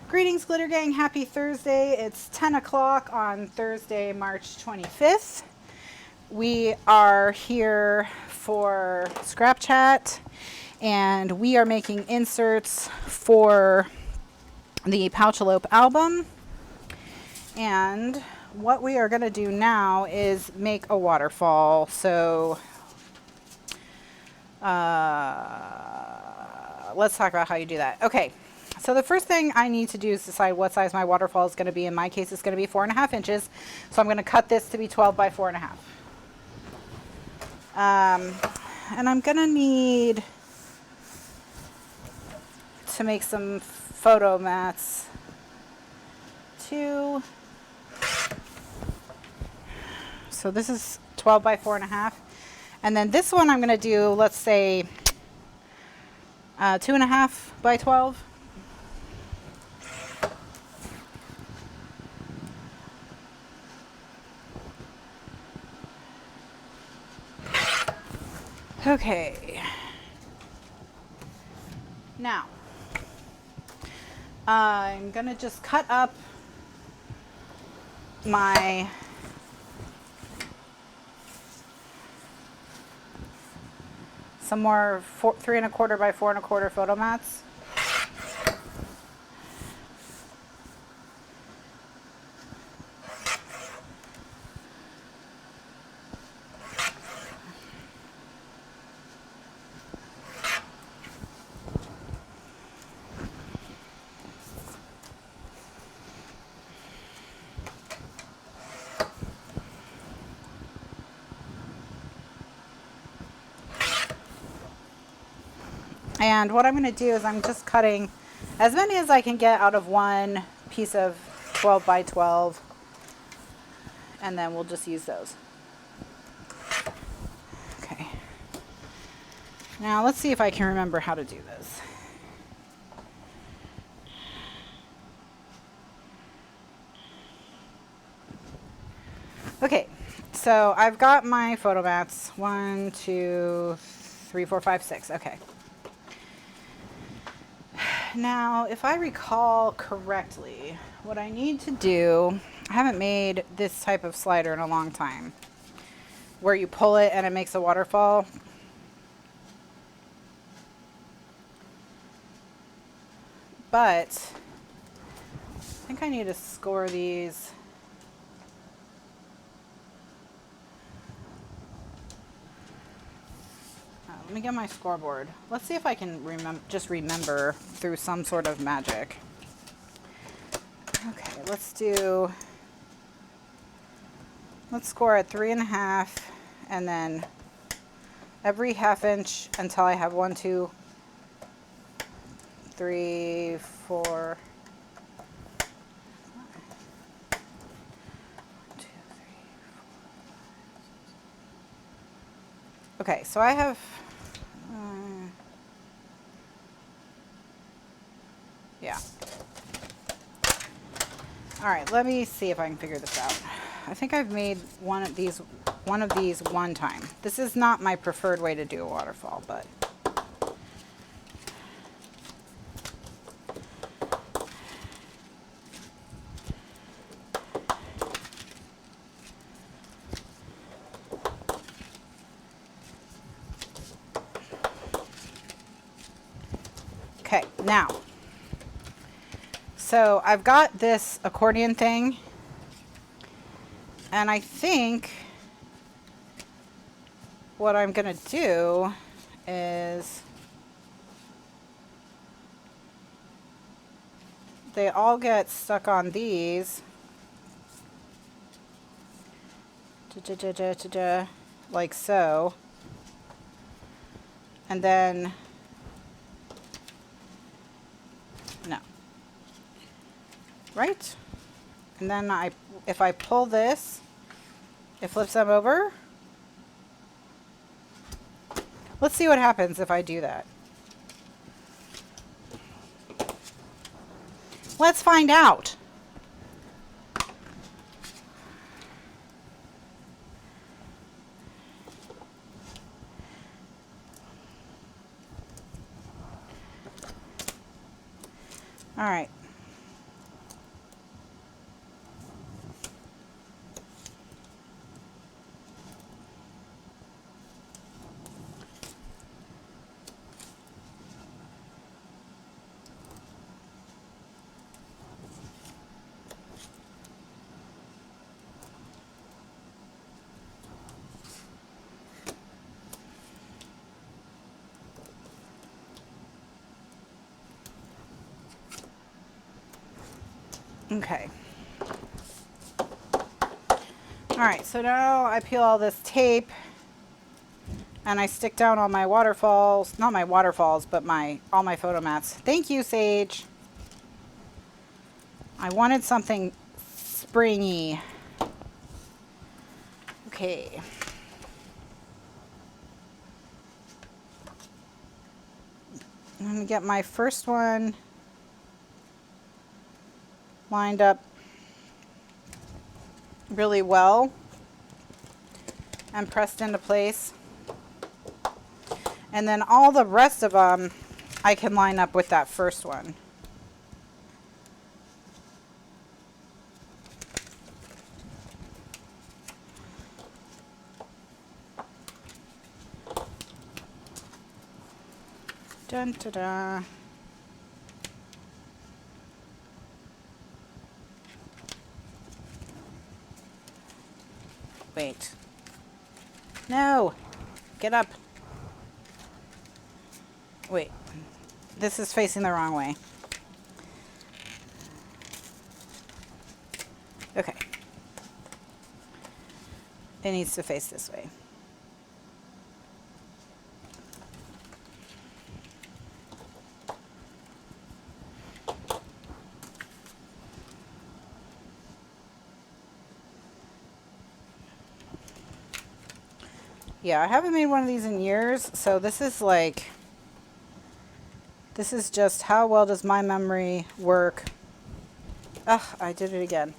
Greetings, Glitter Gang. Happy Thursday. It's 10 o'clock on Thursday, March 25th. We are here for Scrap Chat, and we are making inserts for the Pouch-A-Lope album. And what we are going to do now is make a waterfall. So let's talk about how you do that. Okay. So the first thing I need to do is decide what size my waterfall is going to be. In my case, it's going to be 4.5 inches. So I'm going to cut this to be 12 by 4.5. And I'm going to need to make some photo mats too. So this is 12 by 4.5. And then this one I'm going to do, let's say, 2.5 by 12. Okay, now I'm gonna just cut up my some more 3.25 by 4.25 photo mats. And what I'm going to do is I'm just cutting as many as I can get out of one piece of 12 by 12, and then we'll just use those. Okay. Now let's see if I can remember how to do this. Okay, so I've got my photo mats. 1, 2, 3, 4, 5, 6. Okay. Now, if I recall correctly, what I need to do, I haven't made this type of slider in a long time, where you pull it and it makes a waterfall. But I think I need to score these. Let me get my scoreboard. Let's see if I can remember through some sort of magic. Okay, let's score at 3.5, and then every 1/2 inch until I have 1, 2, 3, 4. Okay, so I have, yeah. All right, let me see if I can figure this out. I think I've made one of these one time. This is not my preferred way to do a waterfall, but. Okay, now, so I've got this accordion thing, and I think what I'm going to do is they all get stuck on these, like so, and then no, right? And then if I pull this, it flips them over. Let's see what happens if I do that. Let's find out. All right. Okay. All right, so now I peel all this tape and I stick down all my waterfalls, not my waterfalls, but all my photo mats. Thank you, Sage. I wanted something springy. Okay. I'm gonna get my first one lined up really well and pressed into place. And then all the rest of them I can line up with that first one. Dun, da, da. Wait. No. Get up. Wait. This is facing the wrong way. Okay. It needs to face this way. Yeah, I haven't made one of these in years, so this is just how well does my memory work. Ugh, I did it again.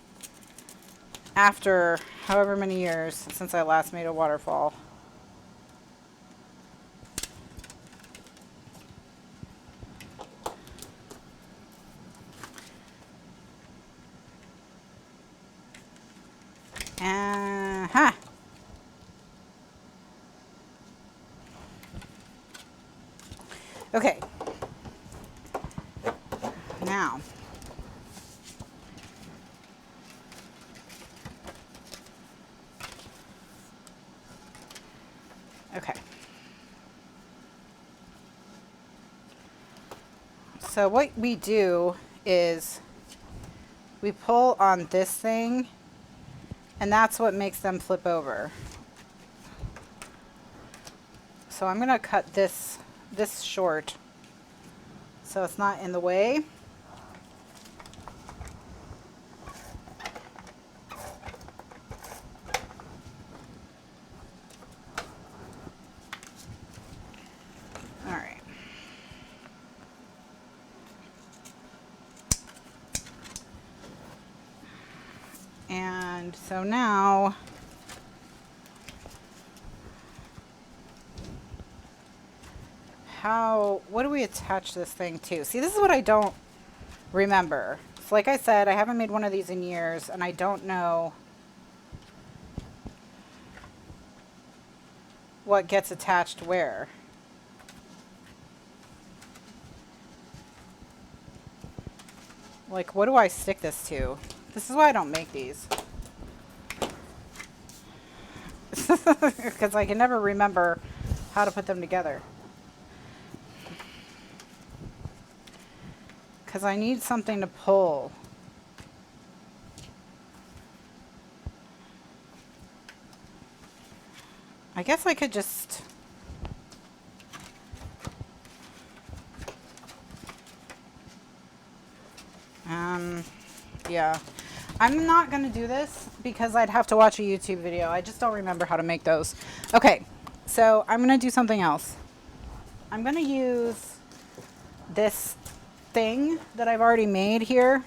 After however many years since I last made a waterfall. Ha! Okay. Now. Okay. So what we do is we pull on this thing, and that's what makes them flip over. So I'm going to cut this short so it's not in the way. All right. And so now what do we attach this thing to? See, this is what I don't remember. So like I said, I haven't made one of these in years, and I don't know what gets attached where. Like, what do I stick this to? This is why I don't make these. Because I can never remember how to put them together. Because I need something to pull. I guess I could just... yeah. I'm not going to do this because I'd have to watch a YouTube video. I just don't remember how to make those. Okay, so I'm going to do something else. I'm going to use this thing that I've already made here.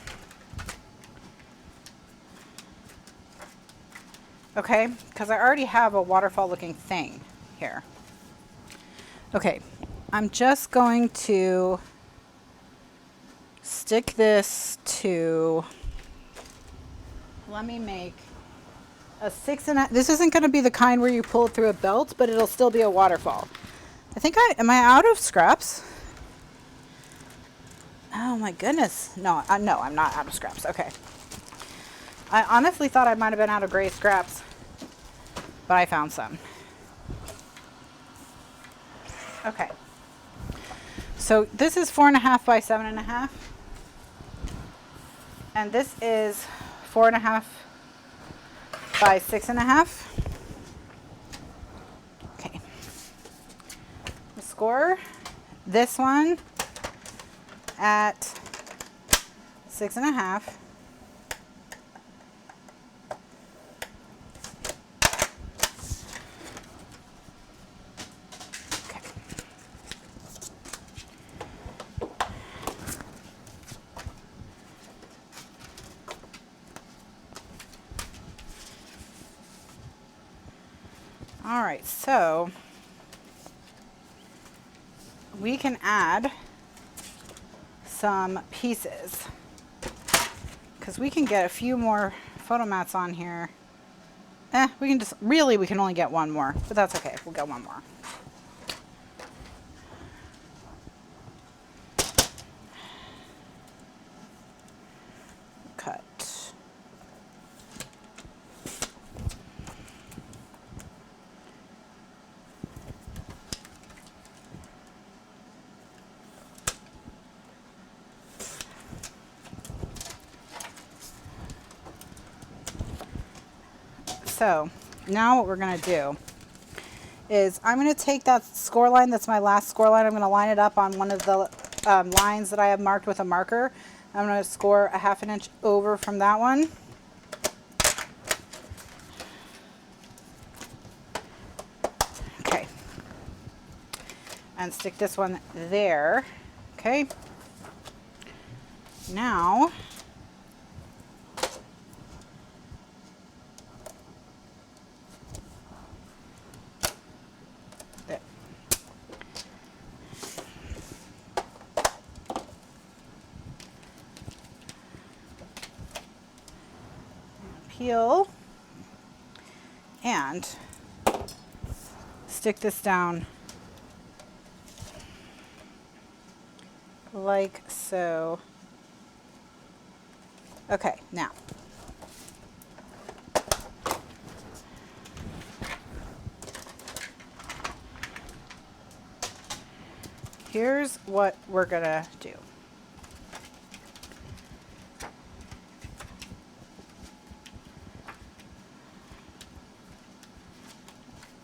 Okay, because I already have a waterfall looking thing here. Okay, I'm just going to stick this to, let me make a 6.5. This isn't going to be the kind where you pull it through a belt, but it'll still be a waterfall. Am I out of scraps? Oh my goodness. No, no, I'm not out of scraps. Okay. I honestly thought I might have been out of gray scraps, but I found some. Okay. So this is 4.5 by 7.5. And this is 4.5 by 6.5. Okay. The score, this one at 6.5. All right, so we can add some pieces because we can get a few more photo mats on here. We can just, really we can only get one more, but that's okay, we'll get one more. Cut. So now what we're going to do is I'm going to take that score line, that's my last score line, I'm going to line it up on one of the lines that I have marked with a marker. I'm going to score a 1/2 inch over from that one. Okay. And stick this one there. Okay. Now, peel and stick this down like so. Okay, now here's what we're gonna do.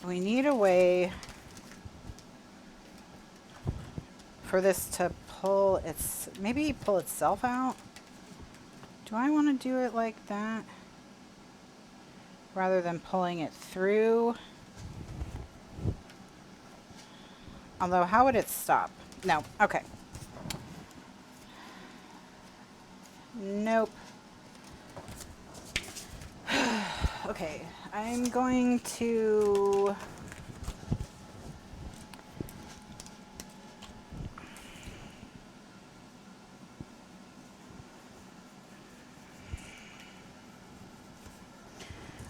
We need a way for this to pull maybe pull itself out. Do I want to do it like that rather than pulling it through? Although, how would it stop? No, okay. Nope. Okay, I'm going to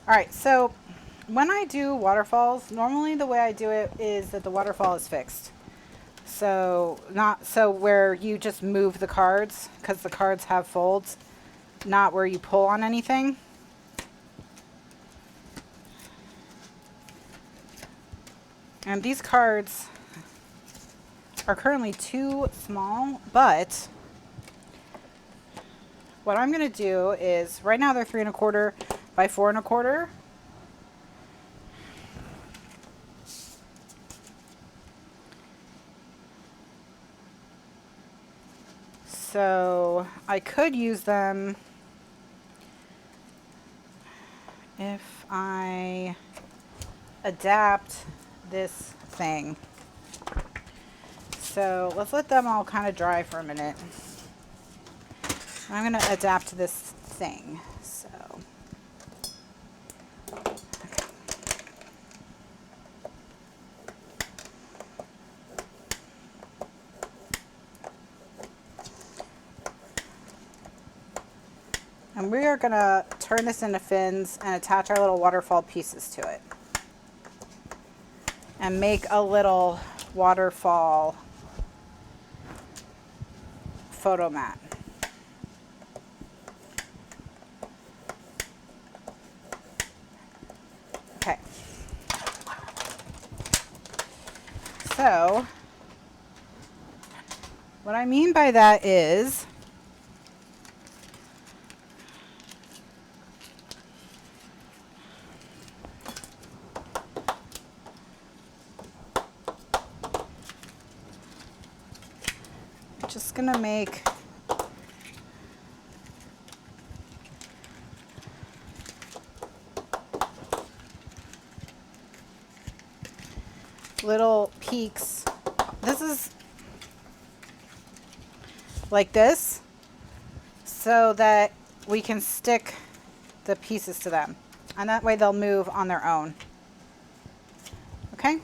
all right, so when I do waterfalls, normally the way I do it is that the waterfall is fixed. So not so where you just move the cards, because the cards have folds, not where you pull on anything. And these cards are currently too small, but what I'm going to do is, right now they're 3.25 by 4.25. So I could use them if I adapt this thing. So let's let them all kind of dry for a minute. I'm going to adapt this thing. So, okay. And we are going to turn this into fins and attach our little waterfall pieces to it. And make a little waterfall photo mat. Okay. So, what I mean by that is gonna make little peaks. This is like this, so that we can stick the pieces to them, and that way they'll move on their own. Okay?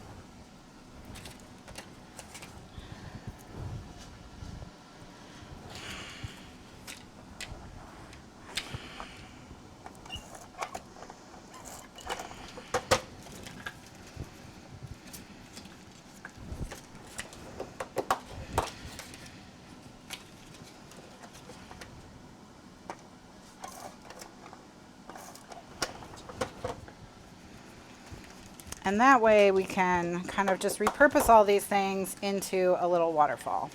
And that way we can kind of just repurpose all these things into a little waterfall.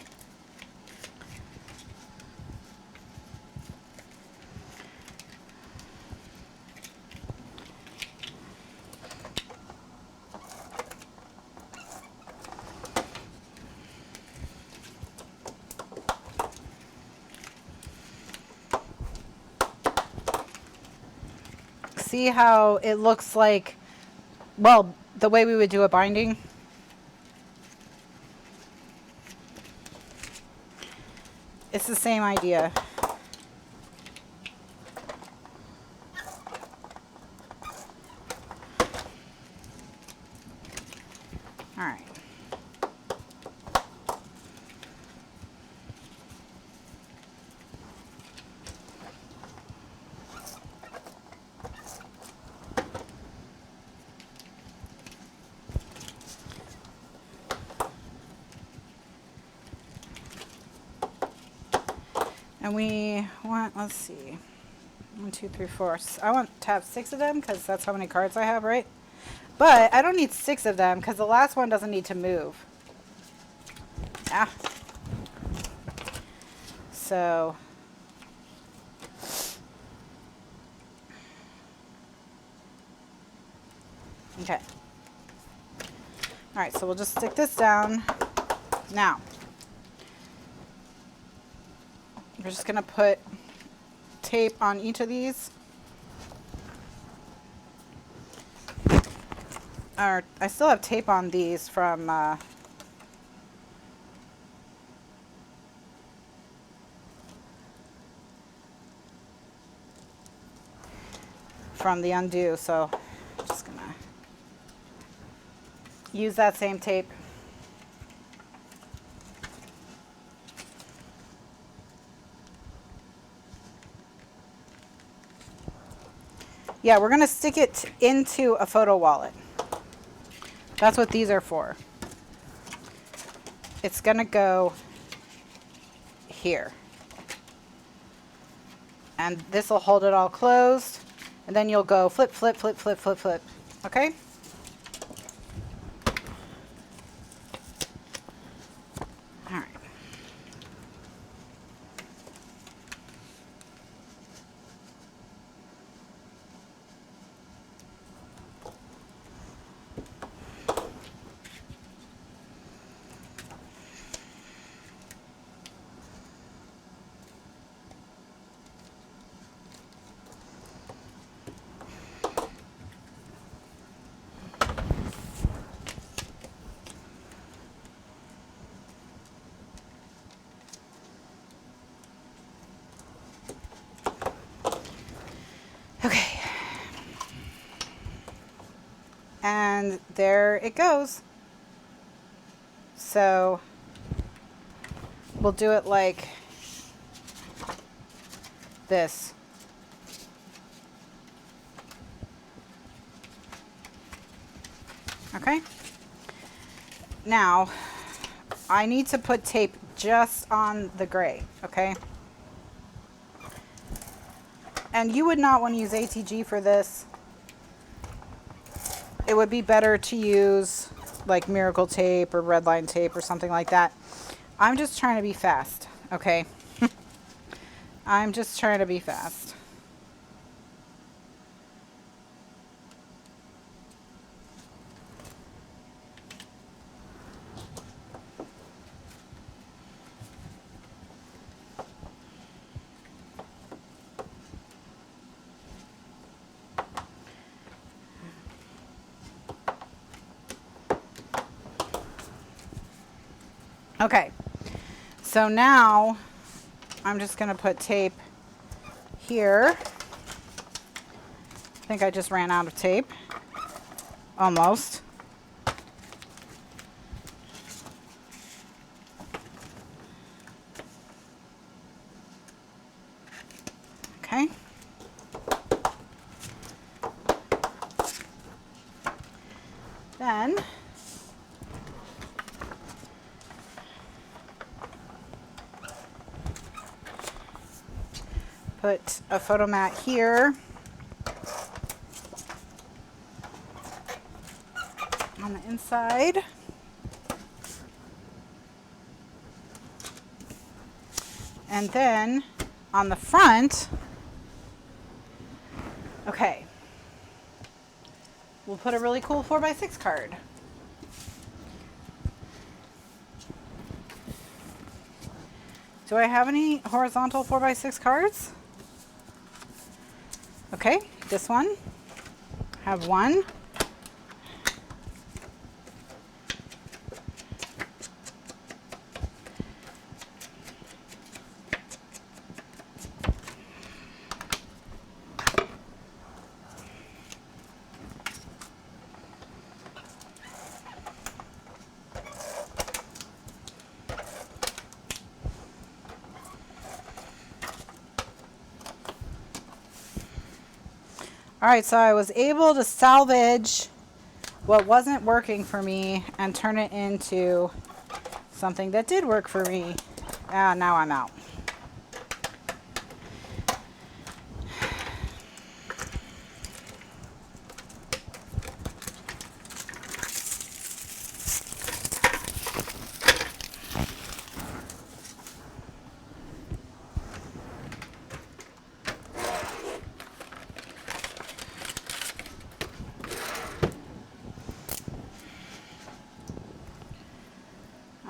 See how it looks like, well, the way we would do a binding? It's the same idea. All right. And we want, let's see, 1, 2, 3, 4. I want to have 6 of them because that's how many cards I have, right? But I don't need 6 of them because the last one doesn't need to move. Ah. So, okay. All right, so we'll just stick this down. Now, we're just gonna put tape on each of these. Or I still have tape on these from the undo, so I'm just gonna use that same tape. Yeah, we're gonna stick it into a photo wallet. That's what these are for. It's gonna go here. And this will hold it all closed. And then you'll go flip, flip, flip, flip, flip, flip. Okay? All right. Okay. And there it goes. So we'll do it like this. Okay. Now, I need to put tape just on the gray, okay? And you would not want to use ATG for this. It would be better to use like Miracle tape or red line tape or something like that. I'm just trying to be fast, okay? I'm just trying to be fast. Okay, so now I'm just going to put tape here. I think I just ran out of tape, almost. Okay. Then put a photo mat here on the inside. And then on the front, okay, we'll put a really cool 4x6 card. Do I have any horizontal 4x6 cards? Okay, this one. Have one. All right, so I was able to salvage what wasn't working for me and turn it into something that did work for me. Now I'm out.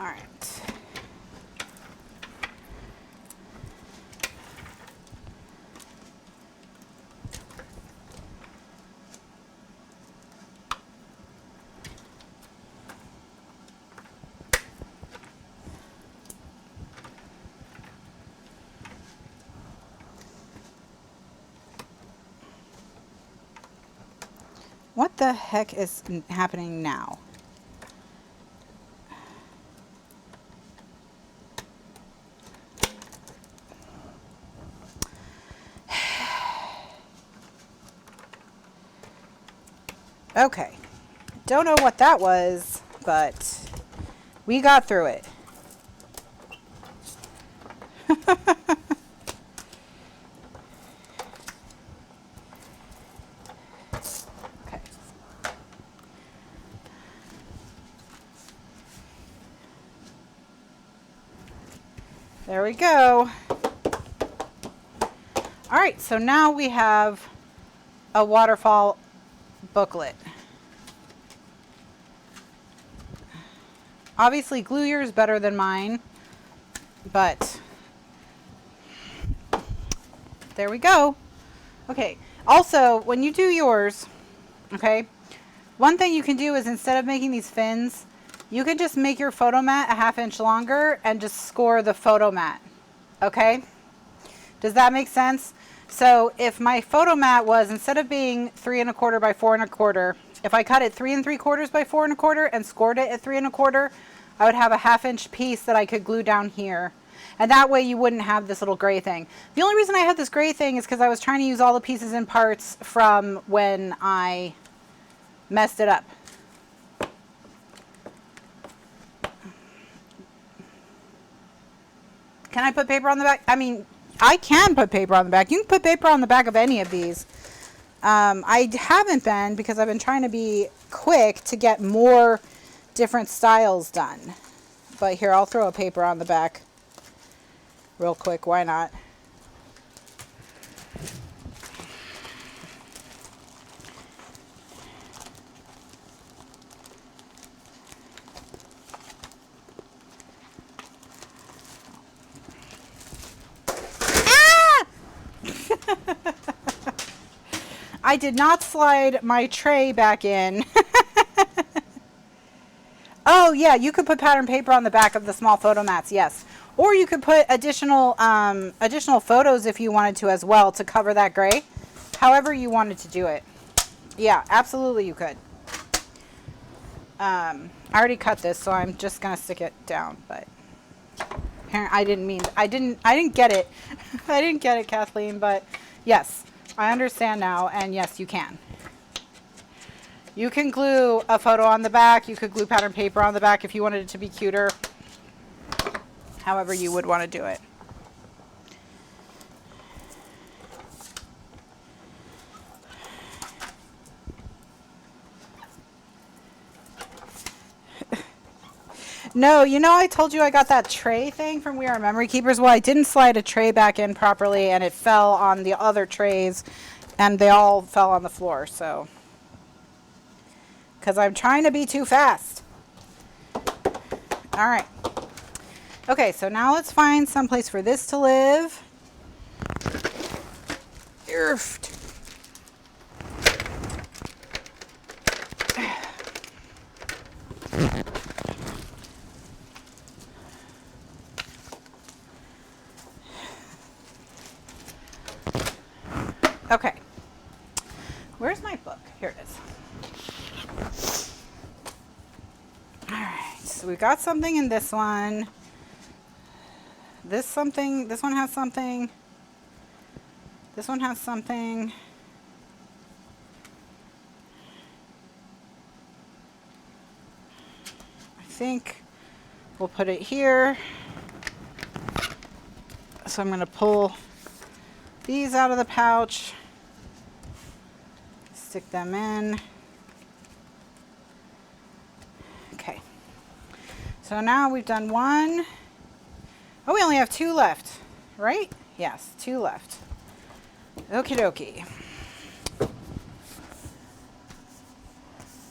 All right. What the heck is happening now? Okay, don't know what that was, but we got through it. Okay. There we go. All right, so now we have a waterfall booklet. Obviously, glue yours better than mine, but there we go. Okay, also, when you do yours, okay, one thing you can do is instead of making these fins, you can just make your photo mat a 1/2 inch longer and just score the photo mat, okay? Does that make sense? So if my photo mat was, instead of being 3 1/4 by 4 1/4, if I cut it 3 3/4 by 4 1/4 and scored it at 3 1/4, I would have a 1/2 inch piece that I could glue down here. And that way you wouldn't have this little gray thing. The only reason I have this gray thing is because I was trying to use all the pieces and parts from when I messed it up. Can I put paper on the back? I mean, I can put paper on the back. You can put paper on the back of any of these. I haven't been because I've been trying to be quick to get more different styles done. But here, I'll throw a paper on the back real quick. Why not? I did not slide my tray back in. Oh, Oh yeah, you could put pattern paper on the back of the small photo mats, yes. Or you could put additional photos if you wanted to as well to cover that gray. However you wanted to do it. Yeah, absolutely you could. I already cut this, so I'm just gonna stick it down, but I didn't get it. I didn't get it, Kathleen, but yes, I understand now, and yes, you can. You can glue a photo on the back. You could glue pattern paper on the back if you wanted it to be cuter. However you would want to do it. No, you know, I told you I got that tray thing from We Are Memory Keepers. Well, I didn't slide a tray back in properly, and it fell on the other trays, and they all fell on the floor, so. Because I'm trying to be too fast. All right. Okay, so now let's find some place for this to live. Irfed. Okay, where's my book? Here it is. All right, so we got something in this one. This one has something. This one has something. I think we'll put it here. So I'm going to pull these out of the pouch. Stick them in. Okay. So now we've done one. Oh, we only have 2 left, right? Yes, 2 left. Okie dokie.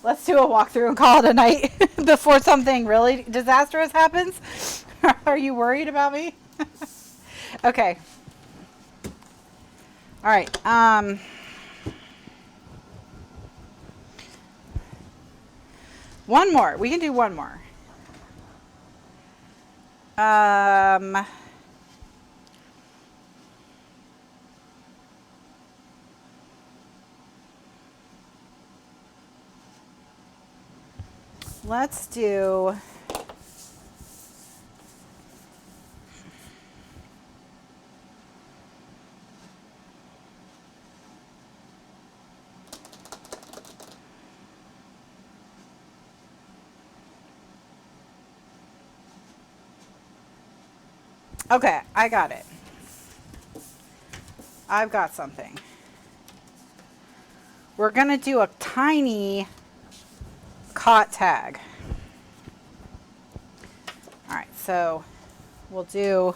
Let's do a walkthrough and call it a night before something really disastrous happens. Are you worried about me? Okay. All right. One more. We can do one more. Let's do okay, I got it. I've got something. We're going to do a tiny cot tag. All right, so we'll do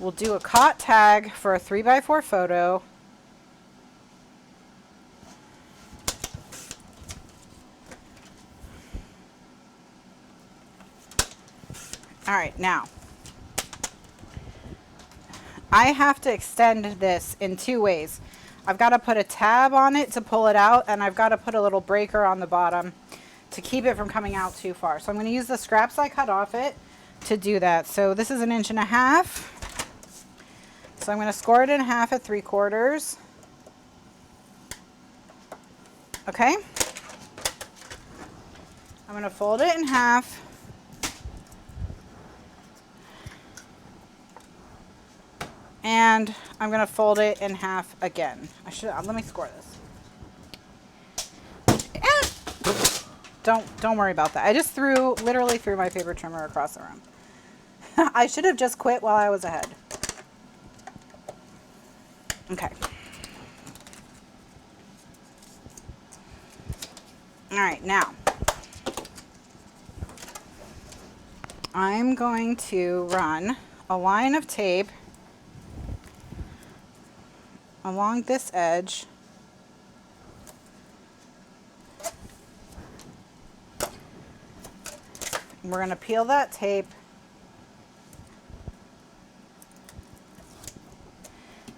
a cot tag for a 3x4 photo. All right, now I have to extend this in 2 ways. I've got to put a tab on it to pull it out, and I've got to put a little breaker on the bottom to keep it from coming out too far. So I'm going to use the scraps I cut off it to do that. So this is 1.5 inches. So I'm going to score it in half at 3/4. Okay. I'm going to fold it in half. And I'm going to fold it in half again. Let me score this. Don't worry about that. I just literally threw my paper trimmer across the room. I should have just quit while I was ahead. Okay. All right, now I'm going to run a line of tape along this edge. We're going to peel that tape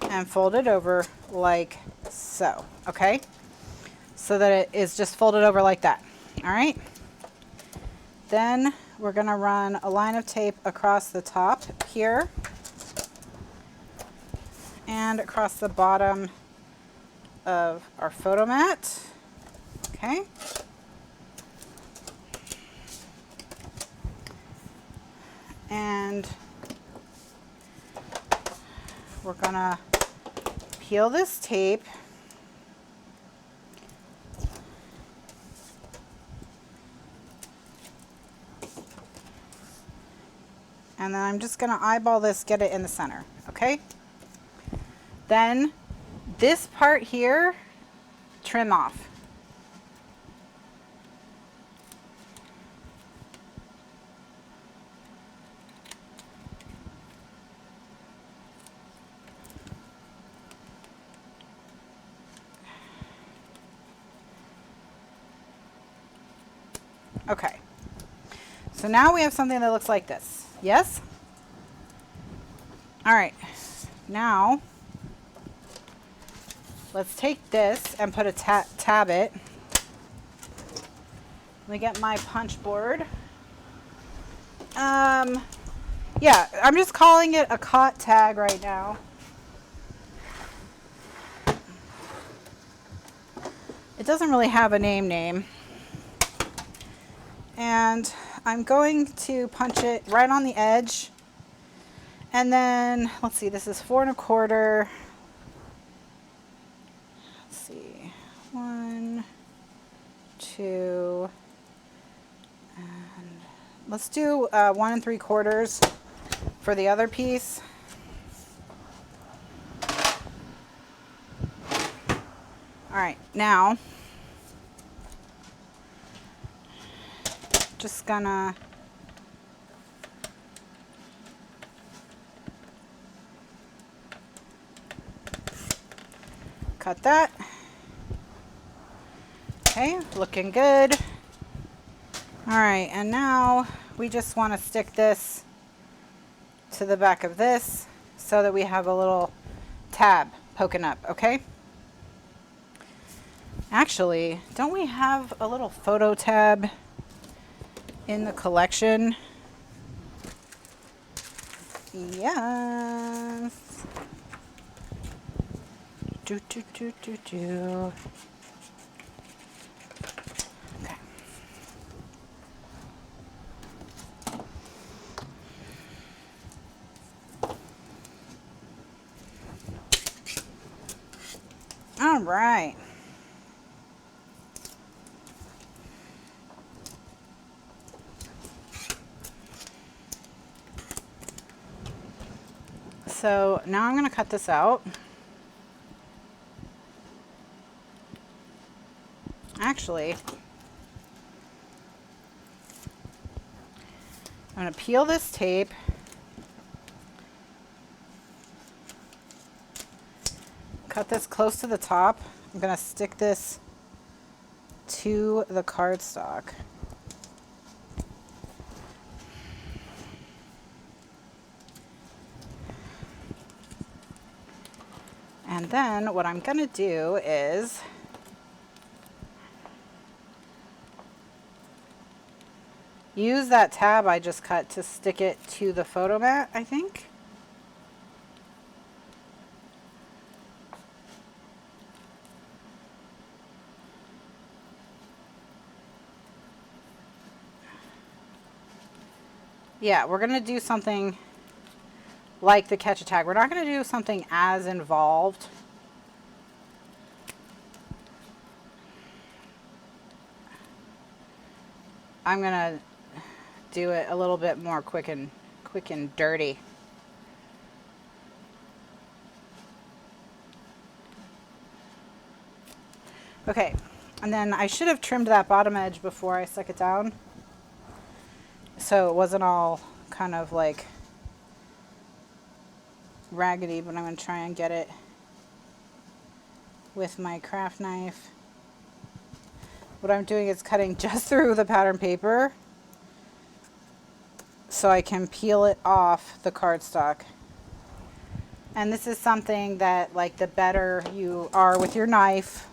and fold it over like so, okay? So that it is just folded over like that, all right? Then we're going to run a line of tape across the top here and across the bottom of our photo mat. Okay. And we're going to peel this tape. And then I'm just going to eyeball this, get it in the center, okay? Then this part here, trim off. Okay. So now we have something that looks like this. Yes? All right. Now, let's take this and put a tab it. Let me get my punch board. Yeah, I'm just calling it a caught tag right now. It doesn't really have a name. And I'm going to punch it right on the edge. And then, let's see, this is 4 1/4. Let's see, 1, 2, and let's do 1 3/4 for the other piece. All right, now, just gonna cut that. Okay, looking good. All right, and now we just want to stick this to the back of this so that we have a little tab poking up, okay? Actually, don't we have a little photo tab in the collection? Yes. Okay. All right. So now I'm going to cut this out. Actually, I'm going to peel this tape. Cut this close to the top. I'm going to stick this to the cardstock. And then what I'm going to do is use that tab I just cut to stick it to the photo mat, I think. Yeah, we're going to do something like the catch a tag. We're not going to do something as involved. I'm going to do it a little bit more quick and dirty. Okay, and then I should have trimmed that bottom edge before I stuck it down, so it wasn't all kind of like raggedy, but I'm going to try and get it with my craft knife. What I'm doing is cutting just through the pattern paper so I can peel it off the cardstock. And this is something that, like, the better you are with your knife,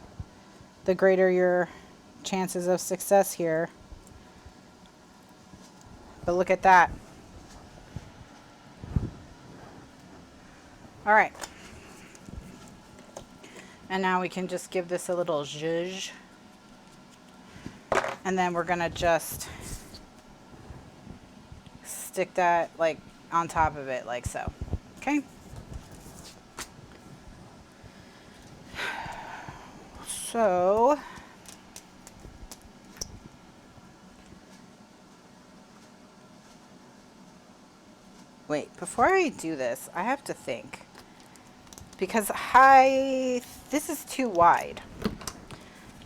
the greater your chances of success here. but look at that. All right. And now we can just give this a little zhuzh. And then we're gonna just stick that like on top of it like so. Okay. So wait, before I do this, I have to think, because this is too wide.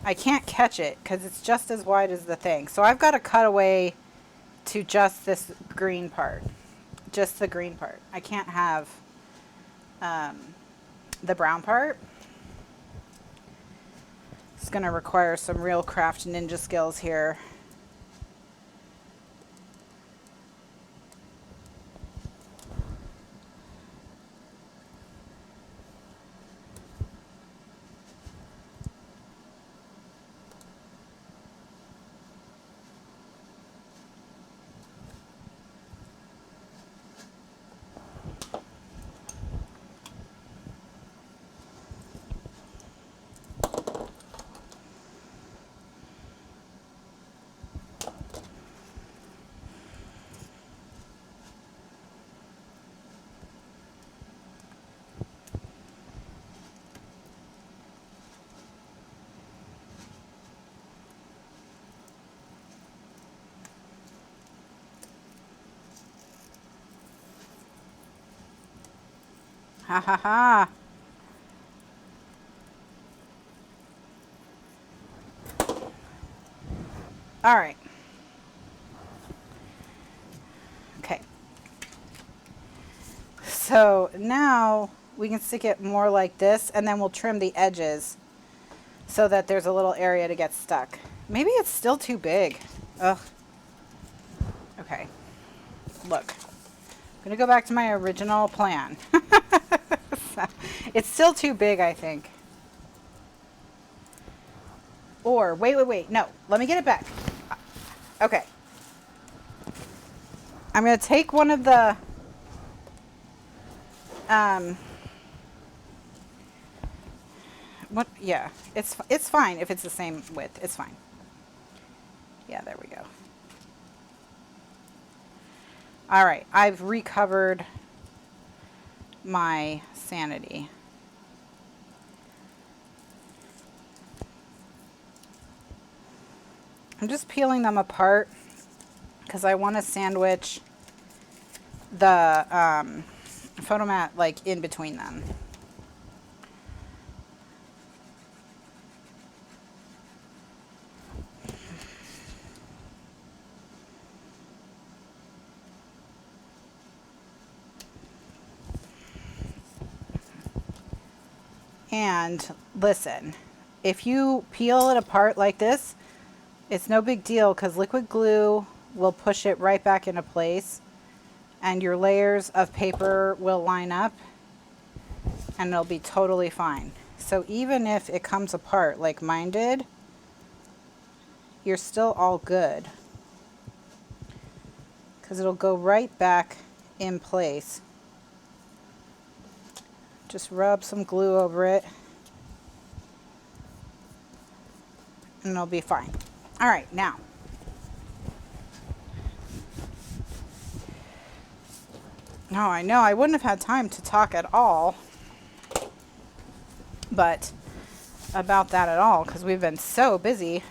I can't catch it because it's just as wide as the thing. So I've got to cut away to just this green part, just the green part. I can't have the brown part. It's going to require some real craft ninja skills here. Ha ha ha. All right. Okay. So now we can stick it more like this, and then we'll trim the edges so that there's a little area to get stuck. Maybe it's still too big. Ugh. Okay. Look. I'm going to go back to my original plan. It's still too big, I think. Or, wait. No, let me get it back. Okay. I'm going to take one of the, yeah, it's fine if it's the same width. It's fine. Yeah, there we go. All right, I've recovered my sanity. I'm just peeling them apart because I want to sandwich the photomat like in between them. And listen, if you peel it apart like this, it's no big deal because liquid glue will push it right back into place and your layers of paper will line up and it'll be totally fine. So even if it comes apart like mine did, you're still all good because it'll go right back in place. Just rub some glue over it and it'll be fine. All right, now. No, I know I wouldn't have had time to talk at all, but about that at all because we've been so busy.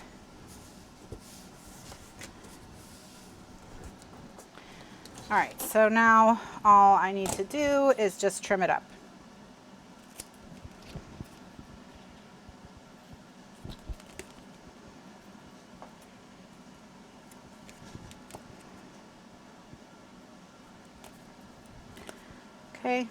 All right, so now all I need to do is just trim it up. Okay.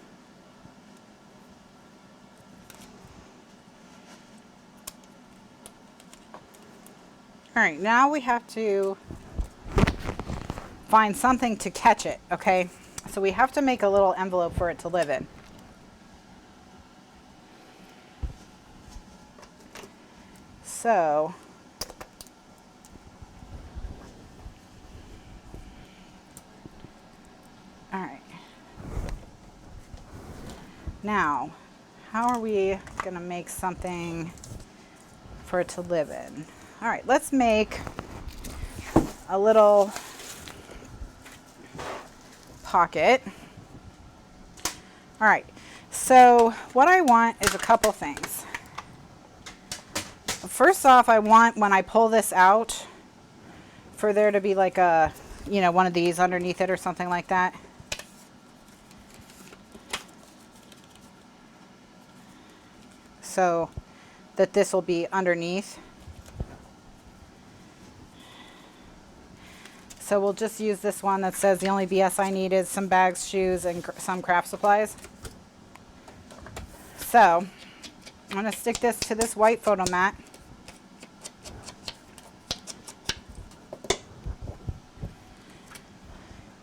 All right, now we have to find something to catch it, okay? So we have to make a little envelope for it to live in. So Now, how are we gonna make something for it to live in? All right, let's make a little pocket. All right, so what I want is a couple things. First off, I want, when I pull this out, for there to be like a, you know, one of these underneath it or something like that. So that this will be underneath. So we'll just use this one that says the only BS I need is some bags, shoes, and some craft supplies. So I'm going to stick this to this white photo mat.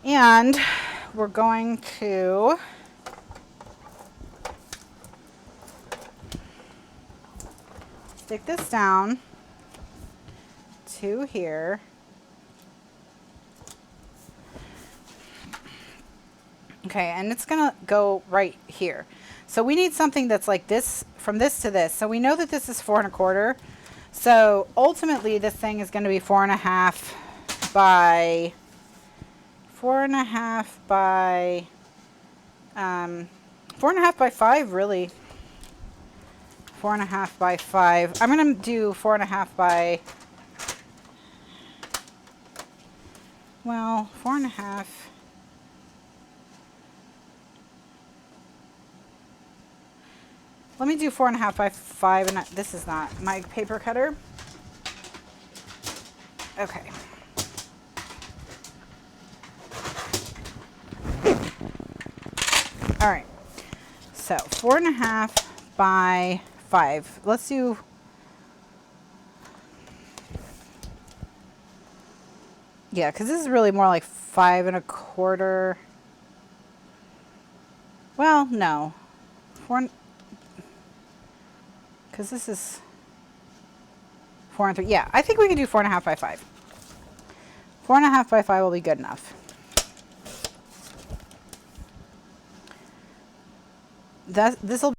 And we're going to stick this down to here. Okay, and it's gonna go right here. So we need something that's like this, from this to this. So we know that this is 4 1/4. So ultimately this thing is gonna be 4 1/2 by 4 1/2 by 4 1/2 by 5, really. 4 1/2 by 5. I'm gonna do 4 1/2 by, well, 4 1/2. Let me do 4 1/2 by 5, and this is not my paper cutter. Okay. All right. So 4 1/2 by 5. Let's do, yeah, because this is really more like 5 1/4. Well, no. 4, because this is 4 3. Yeah, I think we can do 4 1/2 by 5. 4 1/2 by 5 will be good enough. This will.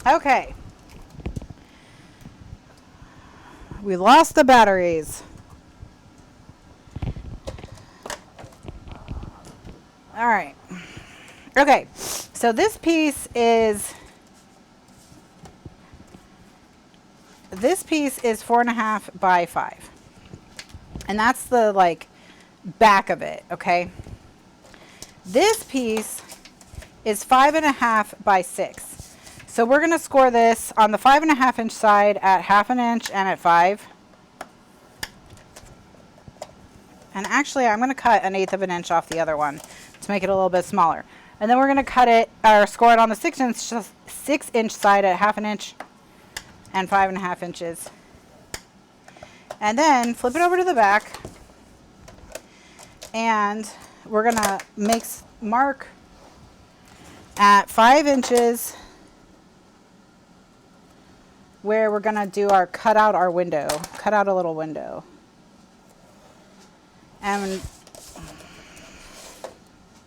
Okay. We lost the batteries. All right. Okay. So this piece is 4 1/2 by 5. And that's the like back of it, okay? This piece is 5 1/2 by 6. So we're going to score this on the 5 1/2 inch side at 1/2 inch and at 5. And actually I'm going to cut 1/8 inch off the other one to make it a little bit smaller. And then we're going to cut it, or score it on the 6 inch side at 1/2 inch and 5 1/2 inches. And then flip it over to the back. And we're going to mark at 5 inches where we're going to do our cut out a little window. And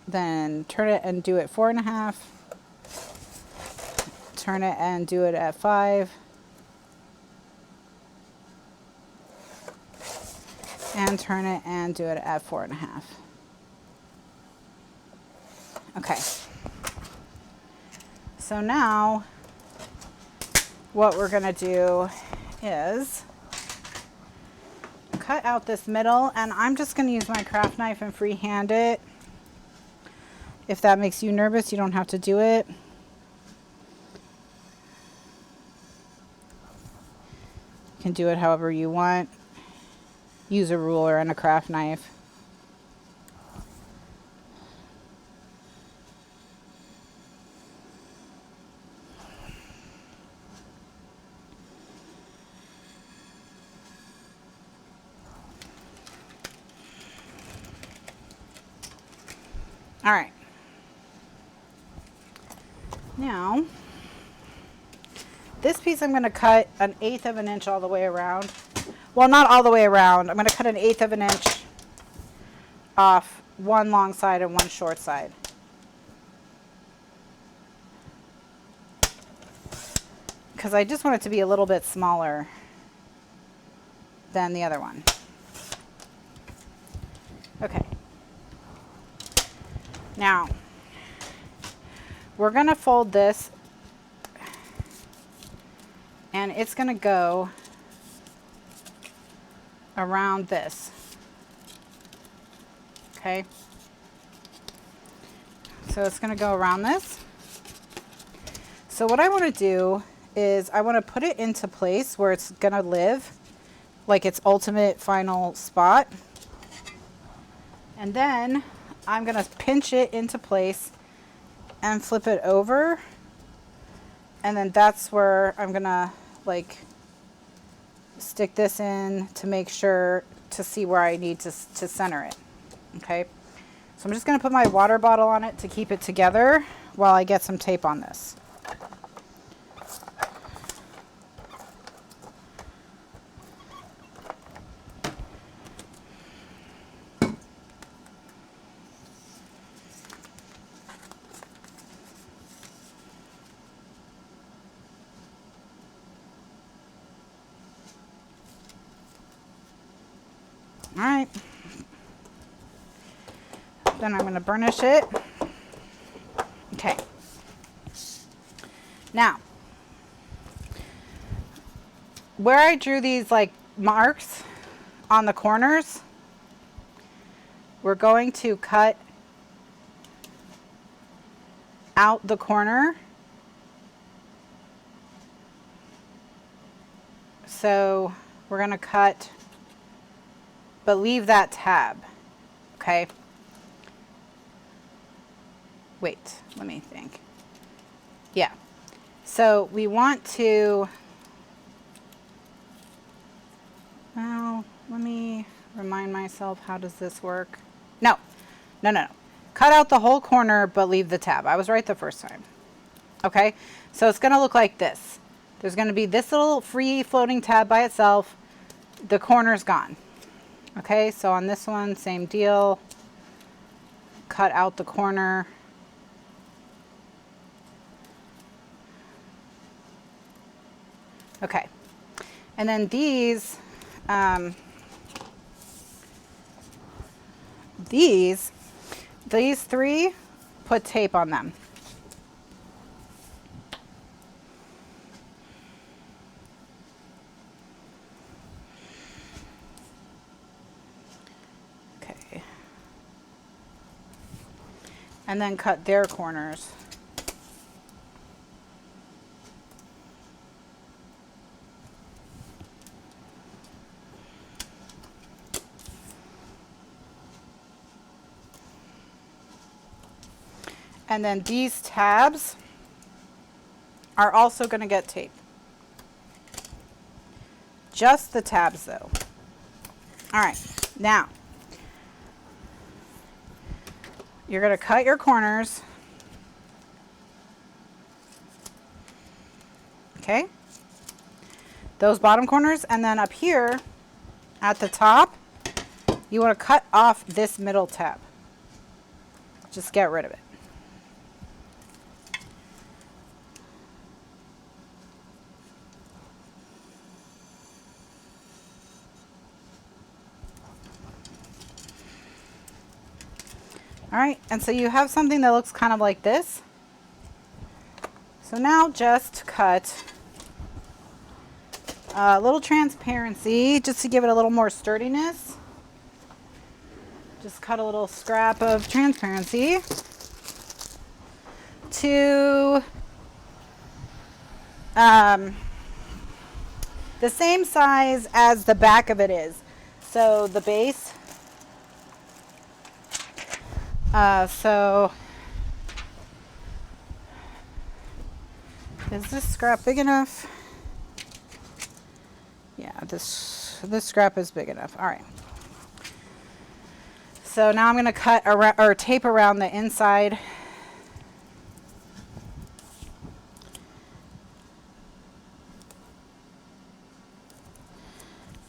then turn it and do it 4 1/2. Turn it and do it at 5. And turn it and do it at 4 1/2. Okay. So now what we're going to do is cut out this middle, and I'm just going to use my craft knife and freehand it. If that makes you nervous, you don't have to do it. You can do it however you want. Use a ruler and a craft knife. All right. Now, this piece I'm going to cut 1/8 of an inch all the way around. Well, not all the way around. I'm going to cut 1/8 of an inch off one long side and one short side. Because I just want it to be a little bit smaller than the other one. Okay. Now, we're going to fold this, and it's going to go around this. Okay. So it's going to go around this. So what I want to do is I want to put it into place where it's going to live, like its ultimate final spot. And then I'm going to pinch it into place and flip it over. And then that's where I'm going to like stick this in to make sure to see where I need to center it. Okay. So I'm just going to put my water bottle on it to keep it together while I get some tape on this. All right. Then I'm going to burnish it. Okay. Now, where I drew these like marks on the corners, we're going to cut out the corner. So we're going to cut, but leave that tab. Okay. Wait, let me think. Yeah. So we want to, well, let me remind myself, how does this work? No. Cut out the whole corner, but leave the tab. I was right the first time. Okay. So it's going to look like this. There's going to be this little free floating tab by itself. The corner's gone. Okay. So on this one, same deal. Cut out the corner. Okay, and then these three, put tape on them. Okay, and then cut their corners. And then these tabs are also going to get tape. Just the tabs though. All right, now you're going to cut your corners. Okay. Those bottom corners, and then up here at the top, you want to cut off this middle tab. Just get rid of it. All right, and so you have something that looks kind of like this. So now just cut a little transparency just to give it a little more sturdiness. Just cut a little scrap of transparency to the same size as the back of it is. So the base. So is this scrap big enough? Yeah, this scrap is big enough. All right. So now I'm going to cut around, or tape around the inside.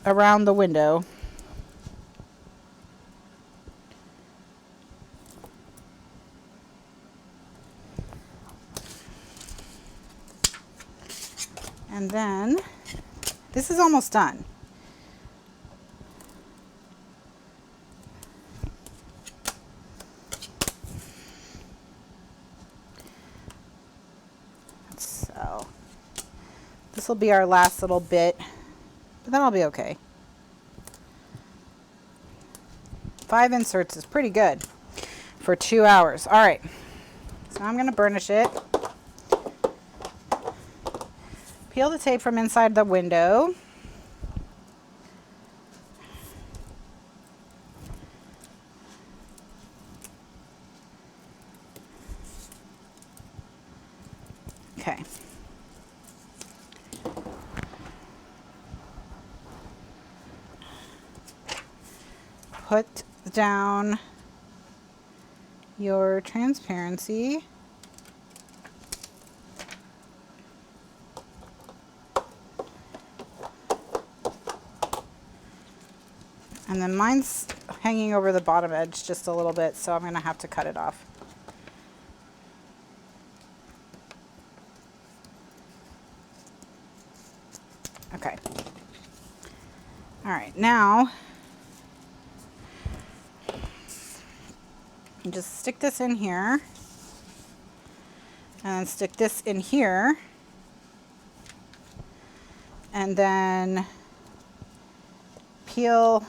Around the window. And then this is almost done. So this will be our last little bit, but that'll be okay. 5 inserts is pretty good for 2 hours. All right, so I'm going to burnish it. Peel the tape from inside the window. Okay. Put down your transparency. And then mine's hanging over the bottom edge just a little bit, so I'm going to have to cut it off. Okay. All right, now just stick this in here and then stick this in here, and then peel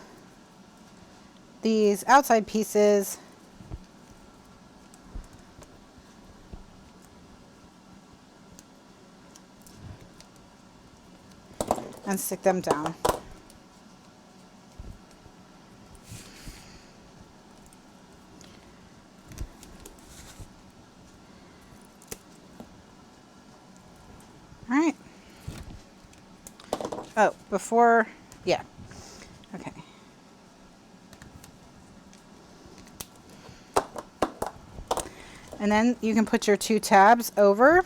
these outside pieces and stick them down. All right. Oh, before, yeah. Okay. And then you can put your 2 tabs over.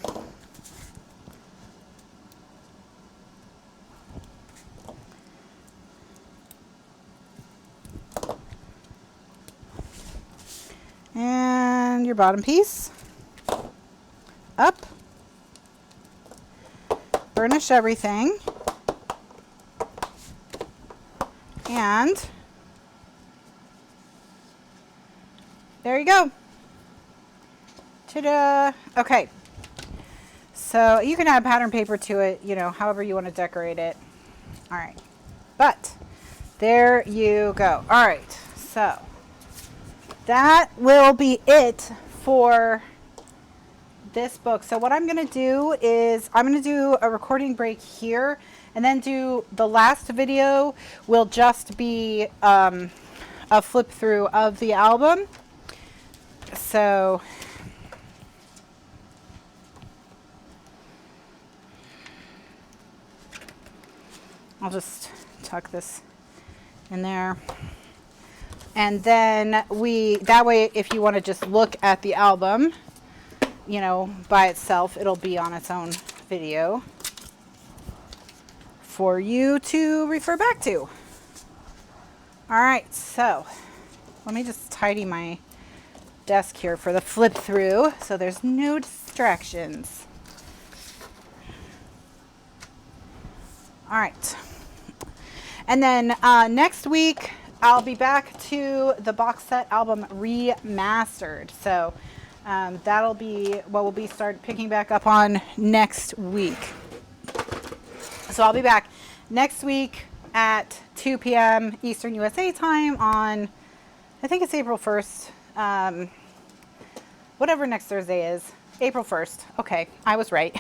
And your bottom piece up. Burnish everything. And there you go. Ta-da! Okay. So you can add pattern paper to it, you know, however you want to decorate it. All right. But there you go. All right. So that will be it for this book. So what I'm going to do is I'm going to do a recording break here, and then do the last video will just be a flip through of the album. So I'll just tuck this in there. And then that way, if you want to just look at the album, you know, by itself, it'll be on its own video for you to refer back to. All right, so let me just tidy my desk here for the flip through so there's no distractions. All right. And then next week, I'll be back to the box set album Remastered. So that'll be what we'll be start picking back up on next week. So I'll be back next week at 2 p.m. Eastern USA time on, I think it's April 1st. Whatever next Thursday is. April 1st. Okay, I was right.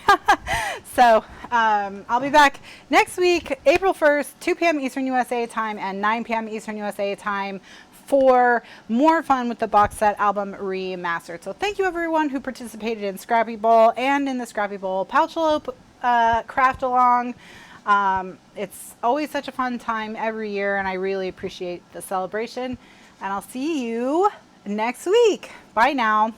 So I'll be back next week, April 1st, 2 p.m. Eastern USA time and 9 p.m. Eastern USA time for more fun with the box set album Remastered. So thank you everyone who participated in Scrappy Bowl and in the Scrappy Bowl Pouch-A-Lope craft along. It's always such a fun time every year, and I really appreciate the celebration. And I'll see you next week. Bye now.